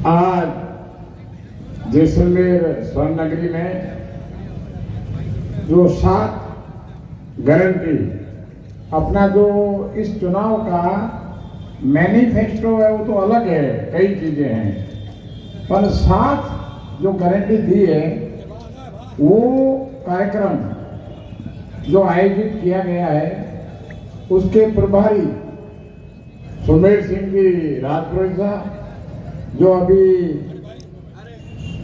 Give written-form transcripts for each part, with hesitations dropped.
आज जैसलमेर स्वर्ण नगरी में जो 7 गारंटी अपना जो इस चुनाव का मैनिफेस्टो है वो तो अलग है, कई चीजें हैं, पर 7 जो गारंटी दी है वो कार्यक्रम जो आयोजित किया गया है उसके प्रभारी सुमेर सिंह जी राजपुरोहित साहब, जो अभी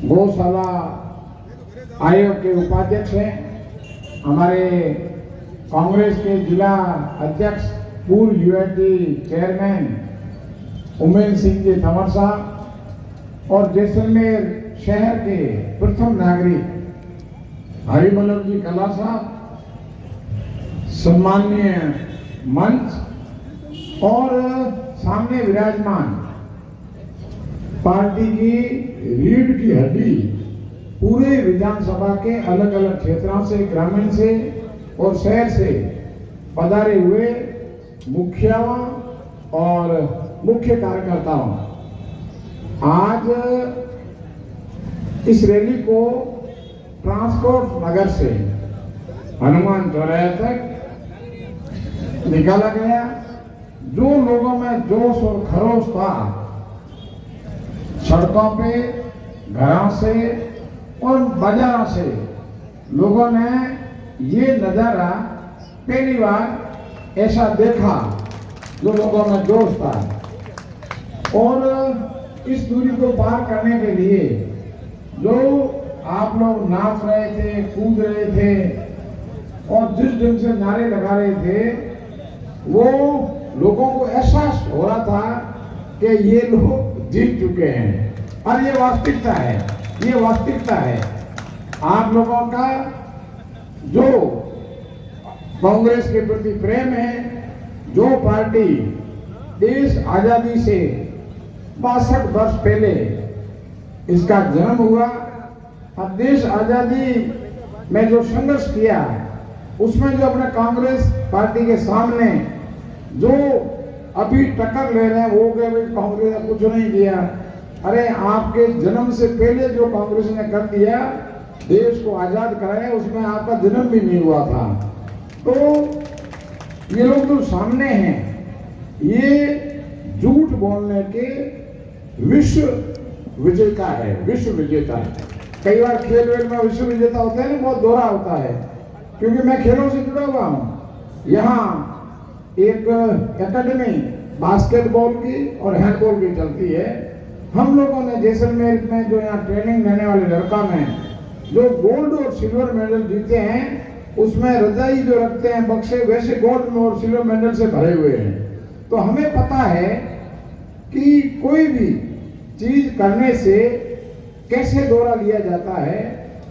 गौशाला आयोग के उपाध्यक्ष हैं, हमारे कांग्रेस के जिला अध्यक्ष पूर्व यूएटी चेयरमैन उमेश सिंह जी तंवर साहब और जैसलमेर शहर के प्रथम नागरिक हरिमल्लभ जी कला साहब, सम्माननीय मंच और सामने विराजमान पार्टी की रीढ़ की हड्डी पूरे विधानसभा के अलग अलग क्षेत्रों से, ग्रामीण से और शहर से पधारे हुए मुखियाओं और मुख्य कार्यकर्ताओं, आज इस रैली को ट्रांसपोर्ट नगर से हनुमान चौराहे तक निकाला गया। जो लोगों में जोश और खरोश था, सड़कों पे, घरों से और बाजारों से लोगों ने ये नजारा पहली बार ऐसा देखा, जो लोगों में जोश था। और इस दूरी को पार करने के लिए जो आप लोग नाच रहे थे, कूद रहे थे और जिस ढंग से नारे लगा रहे थे, वो लोगों को एहसास हो रहा था कि ये लोग जीत चुके हैं। और ये वास्तविकता है, ये वास्तविकता है। आप लोगों का जो कांग्रेस के प्रति प्रेम है, जो पार्टी देश आजादी से 62 वर्ष पहले इसका जन्म हुआ, अब देश आजादी में जो संघर्ष किया, उसमें जो अपने कांग्रेस पार्टी के सामने जो अभी टक्कर ले रहे हैं वो कहे भाई कांग्रेस ने कुछ नहीं किया। अरे आपके जन्म से पहले जो कांग्रेस ने कर दिया, देश को आजाद कराया, उसमें आपका जन्म भी नहीं हुआ था। तो ये लोग जो सामने हैं, ये झूठ बोलने के विश्व विजेता है, विश्व विजेता है। कई बार खेल वेल में विश्व विजेता होते हैं ना, बहुत दोहरा होता है, क्योंकि मैं खेलों से जुड़ा हुआ हूँ। यहाँ एक एकेडमी बास्केटबॉल की और हैंडबॉल की चलती है। हम लोगों ने जैसलमेर में जो यहाँ ट्रेनिंग लेने वाले लड़का में जो गोल्ड और सिल्वर मेडल जीते हैं, उसमें रजाई जो रखते हैं बक्से, वैसे गोल्ड और सिल्वर मेडल से भरे हुए हैं। तो हमें पता है कि कोई भी चीज करने से कैसे दौरा लिया जाता है,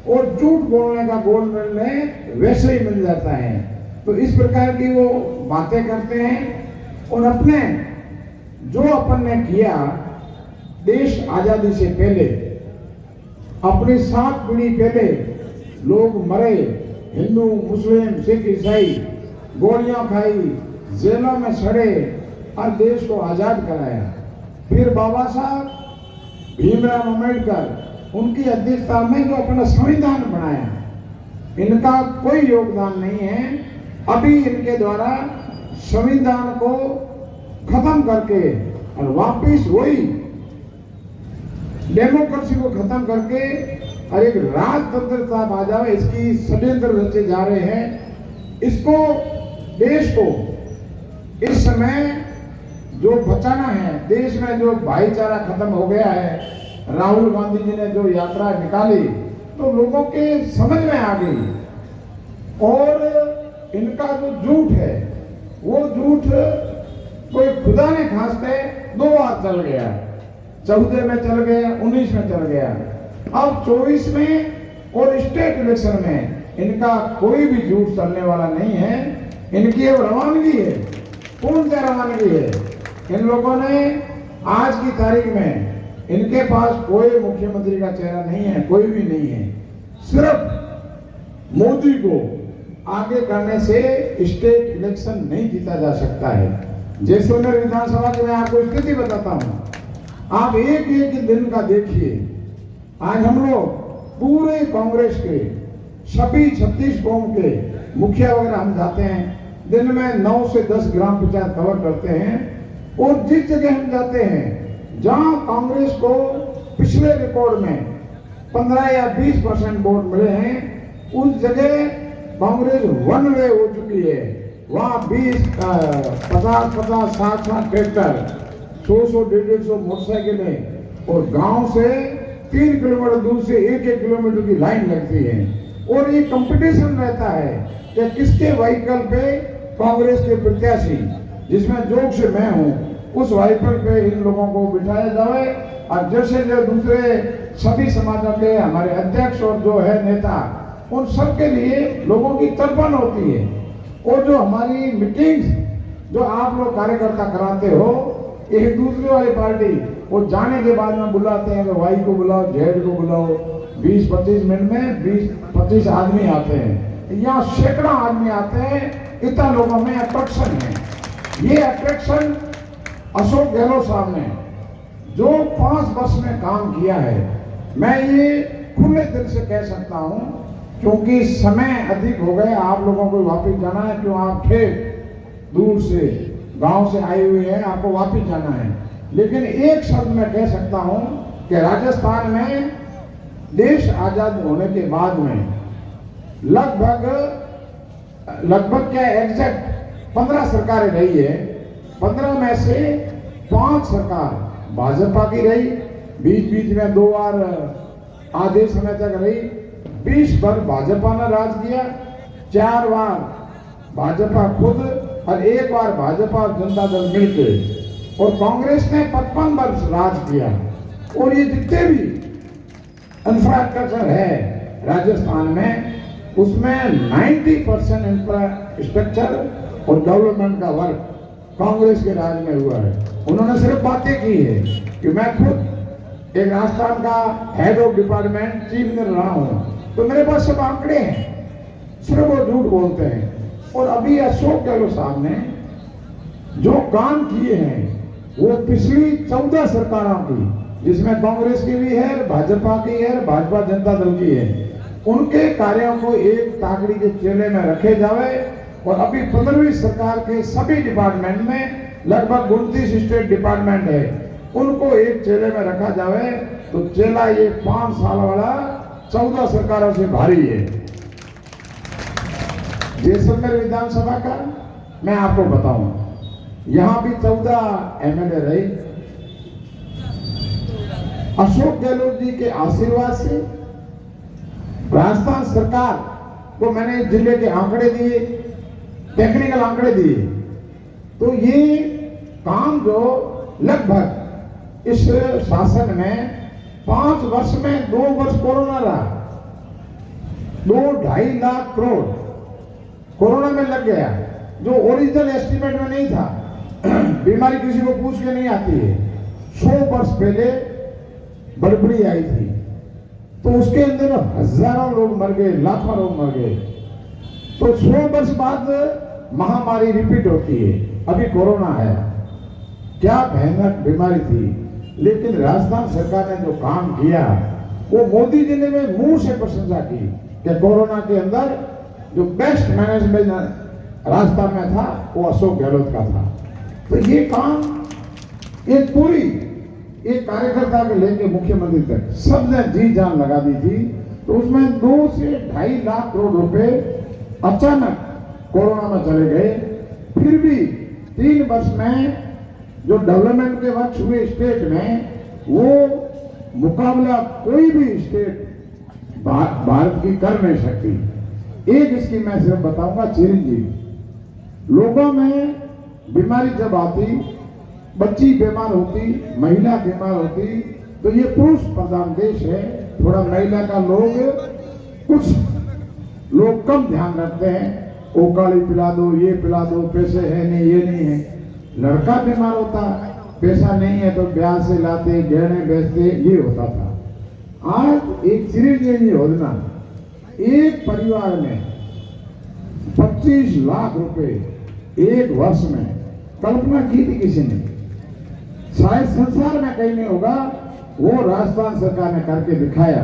और झूठ बोलने का गोल्ड मेडल वैसे ही मिल जाता है। तो इस प्रकार की वो बातें करते हैं और अपने जो अपन ने किया देश आजादी से पहले, अपनी 7 पीढ़ी पहले लोग मरे, हिंदू, मुस्लिम, सिख, ईसाई, गोलियां खाई, जेलों में सड़े और देश को आजाद कराया। फिर बाबा साहब भीमराव अम्बेडकर, उनकी अध्यक्षता में जो अपना संविधान बनाया, इनका कोई योगदान नहीं है। अभी इनके द्वारा संविधान को खत्म करके और वापिस वही डेमोक्रेसी को खत्म करके और एक राजतंत्र आ जाए, इसकी षड्यंत्र रचे जा रहे हैं। इसको, देश को इस समय जो बचाना है, देश में जो भाईचारा खत्म हो गया है, राहुल गांधी जी ने जो यात्रा निकाली तो लोगों के समझ में आ गई। और इनका जो झूठ है, वो झूठ कोई खुदा ने खास्ते 2 बार चल गया, 14 में चल गया, 19 में चल गया, अब 24 में और स्टेट इलेक्शन में इनका कोई भी झूठ चलने वाला नहीं है। इनकी अब रवानगी है, पूर्णतः रवानगी है। इन लोगों ने आज की तारीख में, इनके पास कोई मुख्यमंत्री का चेहरा नहीं है, कोई भी नहीं है। सिर्फ मोदी को आगे करने से स्टेट इलेक्शन नहीं जीता जा सकता है। जैसलमेर विधानसभा की मैं आपको स्थिति बताता हूँ। आप एक एक दिन का देखिए। आज हम लोग पूरे कांग्रेस के सभी 36 कौम के मुखिया वगैरह हम जाते हैं, दिन में 9 से 10 ग्राम पंचायत कवर करते हैं, और जिस जगह हम जाते हैं जहां कांग्रेस को पिछले रिकॉर्ड में 15 या 20% वोट मिले हैं, उस जगह कांग्रेस वन वे हो चुकी है। वहां 50-50, 60 ट्रैक्टर, 100-150 मोटरसाइकिलें, और गांव से 3 किलोमीटर दूर से 1-1 किलोमीटर की लाइन लगती है, और ये कंपटीशन रहता है कि किसके व्हीकल पे कांग्रेस के प्रत्याशी, जिसमें जोग से मैं हूं, उस व्हीकल पे इन लोगों को बिठाया जाए। और जैसे जो दूसरे सभी समाजों के हमारे अध्यक्ष और जो है नेता, उन सब के लिए लोगों की तर्पण होती है। और जो हमारी मीटिंग्स जो आप लोग कार्यकर्ता कराते हो, एक दूसरे वाली पार्टी वो जाने के बाद में बुलाते हैं कि वाई को बुलाओ, जेड को बुलाओ, 20-25 मिनट में 20-25 आदमी आते हैं, यहाँ सैकड़ा आदमी आते हैं। इतना लोगों में अट्रैक्शन है। ये अट्रैक्शन अशोक गहलोत साहब ने जो 5 वर्ष में काम किया है, मैं ये खुले दिल से कह सकता हूं, क्योंकि समय अधिक हो गए, आप लोगों को वापस जाना है, क्यों आप थे दूर से गांव से आए हुए हैं, आपको वापस जाना है। लेकिन एक शब्द मैं कह सकता हूं कि राजस्थान में देश आजाद होने के बाद में लगभग क्या एग्जैक्ट 15 सरकारें रही है। 15 में से 5 सरकार भाजपा की रही, बीच में 2 बार आधे समय तक रही, 20 बार भाजपा ने राज किया, 4 बार भाजपा खुद, और 1 बार भाजपा और जनता दल मिलकर, और कांग्रेस ने 55 वर्ष राज किया। और ये जितने भी इंफ्रास्ट्रक्चर है राजस्थान में, उसमें 90% इंफ्रास्ट्रक्चर और डेवलपमेंट का वर्क कांग्रेस के राज में हुआ है। उन्होंने सिर्फ बातें की है कि मैं खुद एक राजस्थान का head of department chief minister रहा हूं, तो मेरे पास सब आंकड़े हैं, सिर्फ वो झूठ बोलते हैं। और अभी अशोक गहलोत साहब ने जो काम किए हैं वो पिछली 14 सरकारों की, जिसमें कांग्रेस की भी है, भाजपा की है, भाजपा जनता दल की है, उनके कार्यों को एक ताकड़ी के चेले में रखे जावे। और अभी 15वीं सरकार के सभी डिपार्टमेंट में लगभग 29 स्टेट डिपार्टमेंट है, उनको एक चेले में रखा जावे, तो चेला ये 5 साल वाला 14 सरकारों से भारी है। जैसलमेर विधानसभा का मैं आपको बताऊं, यहां भी 14 एमएलए रहे। अशोक गहलोत जी के आशीर्वाद से राजस्थान सरकार को मैंने जिले के आंकड़े दिए, टेक्निकल आंकड़े दिए, तो ये काम जो लगभग इस शासन में 5 वर्ष में 2 वर्ष कोरोना रहा, 2-2.5 लाख करोड़ कोरोना में लग गया, जो ओरिजिनल एस्टीमेट में नहीं था। बीमारी किसी को पूछ के नहीं आती है। 100 वर्ष पहले बर्फड़ी आई थी, तो उसके अंदर हजारों लोग मर गए, लाखों लोग मर गए। तो 100 वर्ष बाद महामारी रिपीट होती है। अभी कोरोना है, क्या भयानक बीमारी थी, लेकिन राजस्थान सरकार ने जो काम किया, वो मोदी जी ने मुंह से प्रशंसा की कि कोरोना के अंदर जो बेस्ट मैनेजमेंट राजस्थान में था वो अशोक गहलोत का था। तो ये काम एक पूरी एक कार्यकर्ता को लेकर मुख्यमंत्री तक सबने जी जान लगा दी थी। तो उसमें 2 से 2.5 लाख करोड़ रुपए अचानक कोरोना में चले गए। फिर भी 3 वर्ष में जो डेवलपमेंट के वक्त हुए स्टेट में, वो मुकाबला कोई भी स्टेट भारत की कर नहीं सकती। एक इसकी मैं सिर्फ बताऊंगा, चिरंजीवी लोगों में बीमारी जब आती, बच्ची बीमार होती, महिला बीमार होती, तो ये पुरुष प्रधान देश है, थोड़ा महिला का कुछ लोग कम ध्यान रखते हैं, ओकाली पिला दो, ये पिला दो, पैसे है नहीं, ये नहीं है। लड़का बीमार होता, पैसा नहीं है तो ब्याह से लाते, गहने बेचते, ये होता था। आज एक चिरंजीवी योजना, एक परिवार में 25 लाख रुपए एक वर्ष में कल्पना की थी किसी ने? शायद संसार में कहीं नहीं होगा, वो राजस्थान सरकार ने करके दिखाया।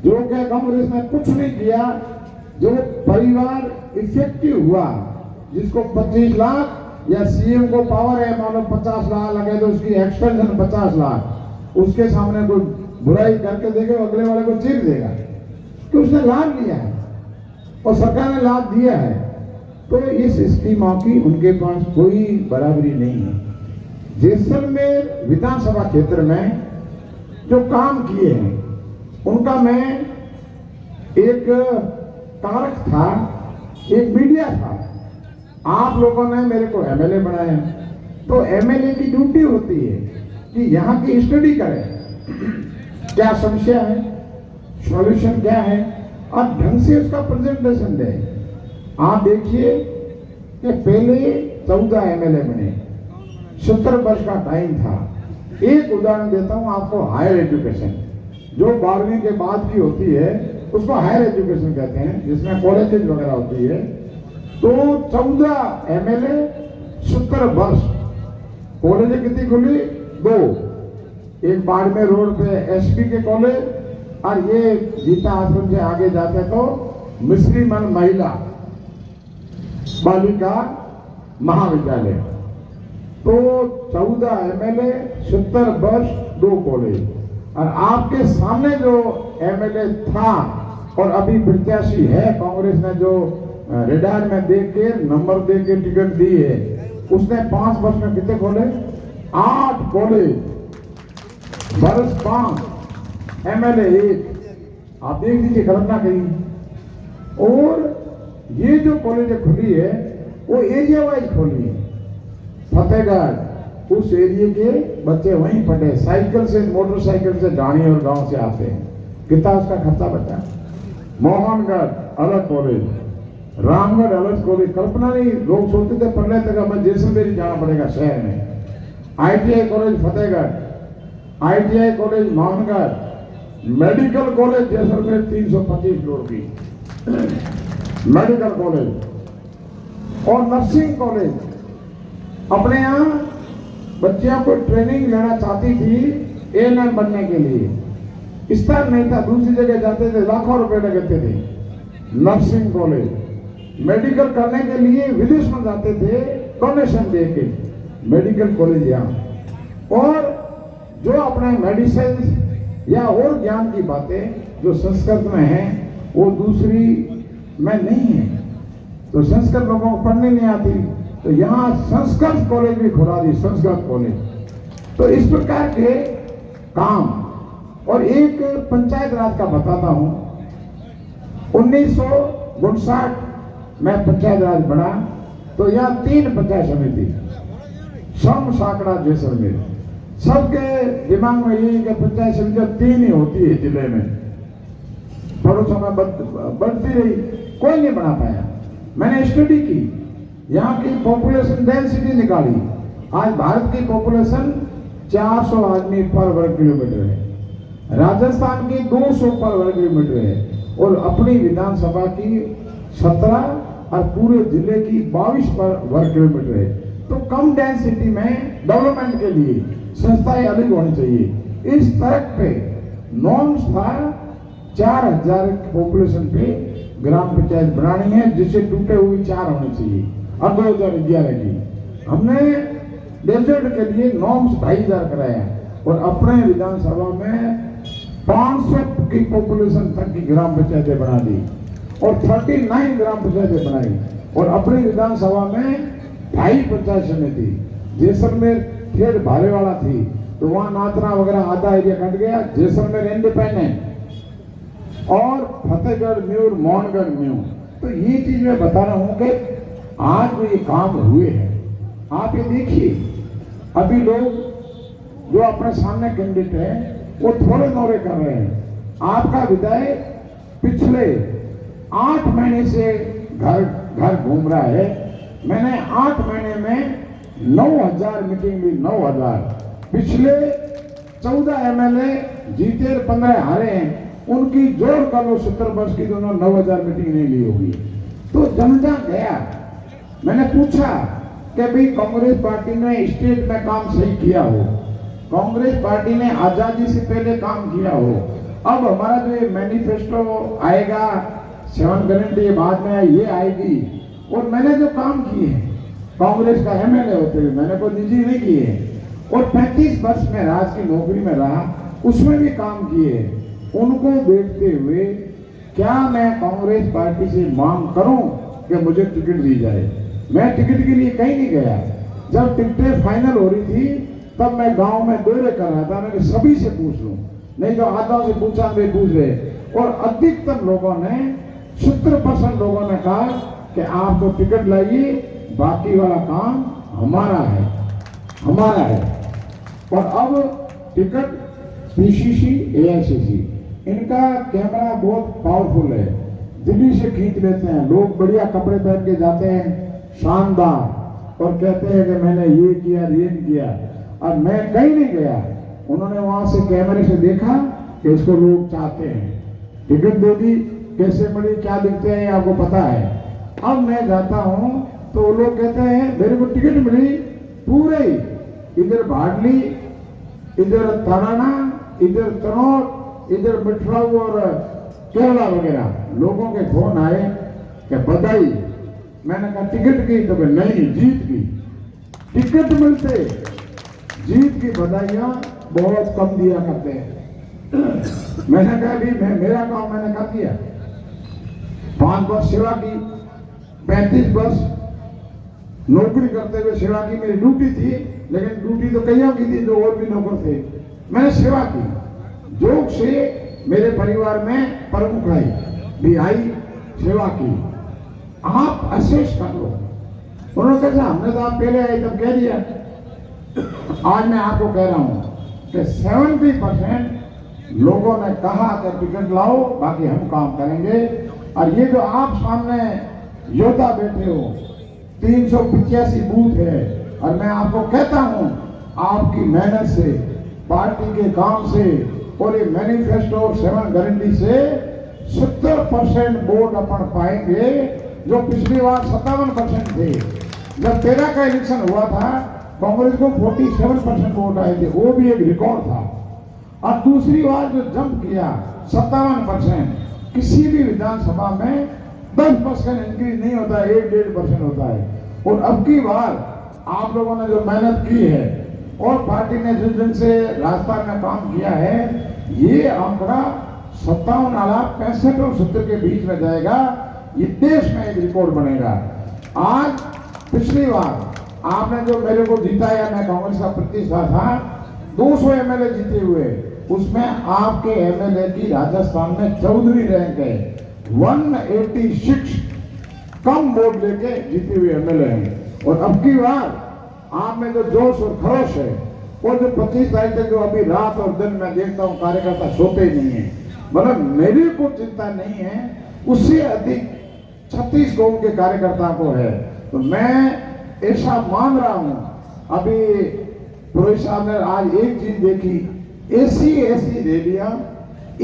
जो कि कांग्रेस ने कुछ नहीं किया। जो परिवार इफेक्टिव हुआ, जिसको 25 लाख या सीएम को पावर है, मान लो 50 लाख लगे तो उसकी एक्सटेंशन 50 लाख, उसके सामने कोई बुराई करके देखे, अगले वाले को चीर देगा कि उसने लाभ लिया है और सरकार ने लाभ दिया है। तो इस स्कीमों की उनके पास कोई बराबरी नहीं है। जैसलमेर विधानसभा क्षेत्र में जो काम किए हैं उनका मैं एक कारक था, एक मीडिया था। आप लोगों ने मेरे को एमएलए बनाया, तो एमएलए की ड्यूटी होती है कि यहाँ की स्टडी करें, क्या समस्या है, सॉल्यूशन क्या है, और ढंग से उसका प्रेजेंटेशन दें। आप देखिए कि पहले 14 एमएलए बने, 70 वर्ष का टाइम था। एक उदाहरण देता हूं आपको, हायर एजुकेशन जो 12वीं के बाद की होती है उसको हायर एजुकेशन कहते हैं, जिसमें कॉलेजेस वगैरह होती है। तो 14 एमएलए 70 वर्ष, कॉलेज कितनी खुली? 2। एक बाड़मेर रोड पे एसपी के कॉलेज, और ये गीता आश्रम से आगे जाते तो मिश्रीमल महिला बालिका महाविद्यालय। तो 14 एमएलए 70 वर्ष 2 कॉलेज। और आपके सामने जो एमएलए था और अभी प्रत्याशी है, कांग्रेस ने जो रेडार में देख के नंबर दे के टिकट दी है, उसने 5 वर्ष में कितने खोले? 8 कॉलेज, वर्ष 5, एमएलए 1। आप देख लीजिए, कल्पना करिए। और ये जो कॉलेज खुली है वो एरिया वाइज खोली है। फतेहगढ़, उस एरिया के बच्चे वहीं पढ़े, साइकिल से, मोटरसाइकिल से डाणी और गांव से आते हैं। कितना उसका खर्चा बचा। मोहनगढ़ अलग कॉलेज, रामगढ़ अलग कॉलेज। कल्पना नहीं, लोग सोचते थे पढ़ने तक हमें जैसलमेर ही जाना पड़ेगा शहर में। ITI college Fatehgarh, ITI college Mohangarh, medical college Jaisalmer 325 floor की मेडिकल कॉलेज, और नर्सिंग कॉलेज। अपने यहाँ बच्चियों को ट्रेनिंग लेना चाहती थी एएनएम बनने के लिए, स्तर नहीं था, दूसरी जगह जाते थे, लाखों रुपए लगते थे। नर्सिंग कॉलेज, मेडिकल करने के लिए विदेश में जाते थे डोनेशन दे के, मेडिकल कॉलेज यहाँ। और जो अपने मेडिसिन या और ज्ञान की बातें जो संस्कृत में है वो दूसरी में नहीं है, तो संस्कृत लोगों को पढ़ने नहीं आती, तो यहाँ संस्कृत कॉलेज भी खुला दी, संस्कृत कॉलेज। तो इस प्रकार के काम। और एक पंचायत राज का बताता हूं, 1959 में पंचायत राज बना, तो यहाँ 3 पंचायत समिति, सम साकड़ा जैसलमेर। सबके दिमाग में यही कि पंचायत समिति 3 ही होती है जिले में, पड़ोसों में बढ़ती रही, कोई नहीं बना पाया। मैंने स्टडी की, यहाँ की पॉपुलेशन डेंसिटी निकाली। आज भारत की पॉपुलेशन 400 आदमी पर वर्ग किलोमीटर है, राजस्थान की 200 पर वर्ग किलोमीटर है, और अपनी विधानसभा की 17 और पूरे जिले की 22 पर वर्ग किलोमीटर है। तो कम डेंसिटी में डेवलपमेंट के लिए संस्थाएं अलग होनी चाहिए। इस तरह पे नॉर्म्स था 4000 पॉपुलेशन पे ग्राम पंचायत बनानी है, जिससे टूटे हुए 4 होने चाहिए। अब 2011 की हमने डेजर्ट के लिए नॉर्म्स 2500 कराया, और अपने विधानसभा में 500 की पॉपुलेशन तक की ग्राम पंचायतें बना दी, और 39 ग्राम पंचायतें बनाई। और अपनी विधानसभा में 2.5 पंचायत समिति। जैसलमेर खेड़ भालेवाड़ा थी, तो वहां नाथरा वगैरह आधा एरिया कट गया। जैसलमेर इंडिपेंडेंट, और फतेहगढ़ म्यूर, मोहनगढ़ म्यूर। तो ये चीज मैं बता रहा हूं कि आज जो ये काम हुए हैं, आप ये देखिए, अभी लोग जो अपने सामने कैंडिडेट है वो थोड़े नौरे कर रहे हैं। आपका विधायक पिछले 8 महीने से घर घर घूम रहा है। मैंने 8 महीने में 9000 मीटिंग ली, 9000। पिछले 14 एमएलए जीते, 15 हारे हैं, उनकी जोड़ कर लो 70 वर्ष की, दोनों 9000 मीटिंग नहीं ली होगी। तो जमजा गया। मैंने पूछा कि भाई कांग्रेस पार्टी ने स्टेट में काम सही किया हो, कांग्रेस पार्टी ने आजादी से पहले काम किया हो। अब हमारा जो ये मैनिफेस्टो आएगा, 7 गारंटी बाद में ये आएगी, और मैंने जो काम किए हैं कांग्रेस का एमएलए होते हुए, मैंने कोई निजी नहीं किए, और 35 वर्ष में राज की नौकरी में रहा, उसमें भी काम किए। उनको देखते हुए क्या मैं कांग्रेस पार्टी से मांग करूं कि मुझे टिकट दी जाए? मैं टिकट के लिए कहीं नहीं गया। जब टिकटें फाइनल हो रही थी तब मैं गांव में दौरे कर रहा था, मैं सभी से पूछ लूं, नहीं तो आधाओं से पूछा, वे पूछ रहे, और अधिकतम लोगों ने 70% लोगों ने कहा कि आप तो टिकट लाइए, बाकी वाला काम हमारा है, हमारा है। और अब टिकट पीसीसी, एआईसीसी, इनका कैमरा बहुत पावरफुल है, दिल्ली से खींच लेते हैं। लोग बढ़िया कपड़े पहन के जाते हैं, शानदार, और कहते हैं कि मैंने ये किया, ये किया, और मैं कहीं नहीं गया। उन्होंने वहां से कैमरे से देखा कि इसको लोग चाहते हैं, टिकट दे दी, कैसे मिली, क्या दिखते हैं आपको पता है। अब मैं जाता हूं तो वो लोग कहते हैं मेरे को टिकट मिली पूरे, इधर भाडली, इधर तराना, इधर तनौर, इधर मिठराऊ और केरला वगैरह। लोगों के फोन आए कि बधाई। मैंने कहा टिकट की? तो नहीं, जीत की। टिकट मिलते जीत की बधाइयां बहुत कम दिया करते हैं। मैंने कहा भी मेरा काम मैंने कर दिया, 5 वर्ष सेवा की, 35 वर्ष नौकरी करते हुए सेवा की, मेरी ड्यूटी थी, लेकिन ड्यूटी तो कईयों की थी जो और भी नौकर थे। मैंने सेवा की, जोग से मेरे परिवार में प्रमुख आई भी आई, सेवा की। आप असेस कर लो। उन्होंने कहा हमने तो आप पहले आए तब कह दिया। आज मैं आपको कह रहा हूं कि 70% लोगों ने कहा कि टिकट लाओ, बाकी हम काम करेंगे। और ये जो आप सामने योद्धा बैठे हो, 385 बूथ है, और मैं आपको कहता हूं आपकी मेहनत से, पार्टी के काम से, और ये मैनिफेस्टो 7 गारंटी से 70% वोट अपन पाएंगे, जो पिछली बार 57% थे। जब 13 का इलेक्शन हुआ था कांग्रेस को 47% वोट आए थे, वो भी एक रिकॉर्ड था। और दूसरी बार जो जंप किया 57%, किसी भी विधानसभा में 10% इंक्रीज नहीं होता है, 1-1.5% होता है। और अब की बार आप लोगों ने जो मेहनत की है और पार्टी ने जिस दिन से राजस्थान में काम किया है, ये आंकड़ा 57,65 और 70 के बीच में जाएगा। ये देश में एक रिकॉर्ड बनेगा। आज पिछली बार आपने जो मेरे को जिताया, मैं कांग्रेस का प्रतिष्ठा था, 200 एमएलए जीते हुए, उसमें आपके एमएलए की राजस्थान में 14वीं रैंक है। 186 कम वोट लेके जीते हुए एमएलए हैं। और अब की बार आप में जो जोश और खरोश है, और जो 25 तारीख तक जो अभी रात और दिन मैं देखता हूँ कार्यकर्ता सोते ही नहीं है, मतलब मेरी को चिंता नहीं है, उससे अधिक 36 गांव के कार्यकर्ताओं को है। तो मैं ऐसा मान रहा हूं, अभी पुरोहित साहब ने आज एक चीज देखी, ऐसी रैलियां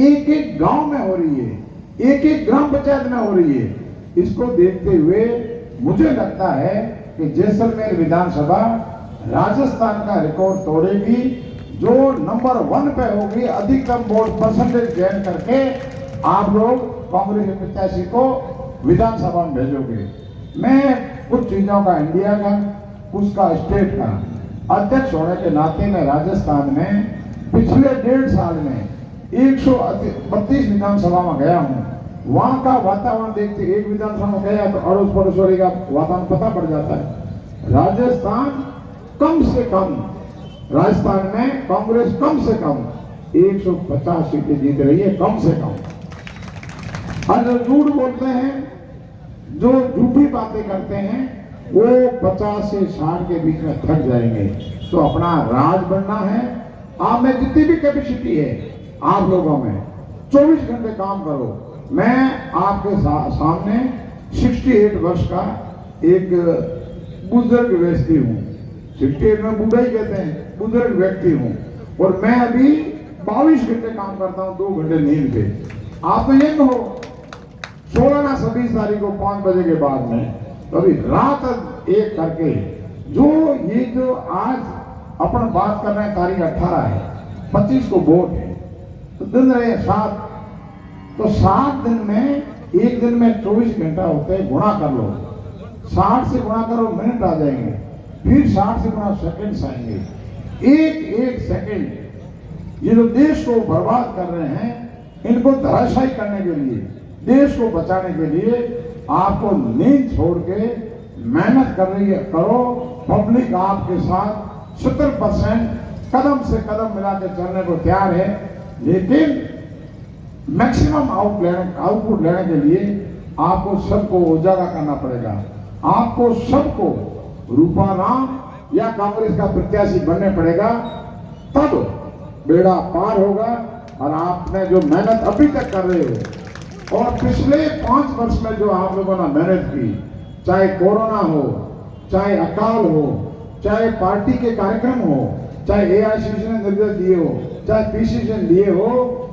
एक गांव में हो रही है, एक ग्राम पंचायत में हो रही है। इसको देखते हुए मुझे लगता है कि जैसलमेर विधानसभा राजस्थान का रिकॉर्ड तोड़ेगी, जो नंबर 1 पे होगी, अधिकतम वोट परसेंटेज गेन करके आप लोग कांग्रेस के प्रत्याशी को विधानसभा में भेजोगे। मैं कुछ चीजों का, इंडिया का, कुछ का स्टेट का अध्यक्ष होने के नाते में राजस्थान में पिछले 1.5 साल में 132 विधानसभा में गया हूँ। वहां का वातावरण देखते, एक विधानसभा में गया तो अड़ोस पड़ोस का वातावरण पता पड़ जाता है। राजस्थान कम से कम, राजस्थान में कांग्रेस कम से कम 150 सीटें जीत रही है, कम से कम। और जो झूठ बोलते हैं, जो झूठी बातें करते हैं, वो 50 से 60 के बीच में थक जाएंगे। तो अपना राज बनना है। आप में जितनी भी कैपेसिटी है आप लोगों में, 24 घंटे काम करो। मैं आपके सामने 68 वर्ष का एक बुजुर्ग व्यक्ति हूँ। 68 में बूढ़ा ही कहते हैं, बुजुर्ग व्यक्ति हूँ। और मैं अभी 22 घंटे काम करता हूँ, 2 घंटे नींद पे। आप में ये कहो 16 ना 26 तारीख को 5 बजे के बाद में, तो अभी रात 1 करके जो ये जो आज अपन बात कर रहे हैं, तारीख 18 है, 25 को वोट है, तो दिन रहे 7, तो 7 दिन में, एक दिन में 24 घंटा होते हैं, गुणा कर लो, 60 से गुणा करो, मिनट आ जाएंगे, फिर 60 से गुणा सेकंड्स आएंगे। एक एक सेकंड ये जो देश को बर्बाद कर रहे हैं, इनको धराशायी करने के लिए, देश को बचाने के लिए आपको नींद छोड़ के मेहनत कर रही है, करो। पब्लिक आपके साथ 70% कदम से कदम मिला के चलने को तैयार है, लेकिन मैक्सिमम आउटपुट लेने के लिए आपको सबको उजागर करना पड़ेगा। आपको सबको रूपाराम या कांग्रेस का प्रत्याशी बनने पड़ेगा, तब बेड़ा पार होगा। और आपने जो मेहनत अभी तक कर रहे हो और पिछले 5 वर्ष में जो आप लोगों ने मेहनत की, चाहे कोरोना हो, चाहे अकाल हो, चाहे पार्टी के कार्यक्रम हो, चाहे एआईसीसी ने निर्देश दिए हो, चाहे पीसीसी ने दिए हो,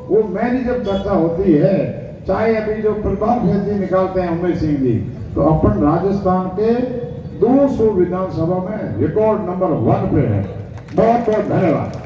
वो मेरी जब चर्चा होती है, चाहे अभी जो प्रभात फेरी निकालते हैं उमेश सिंह जी, तो अपन राजस्थान के 200 विधानसभा में रिकॉर्ड नंबर 1 पे है। बहुत बहुत धन्यवाद।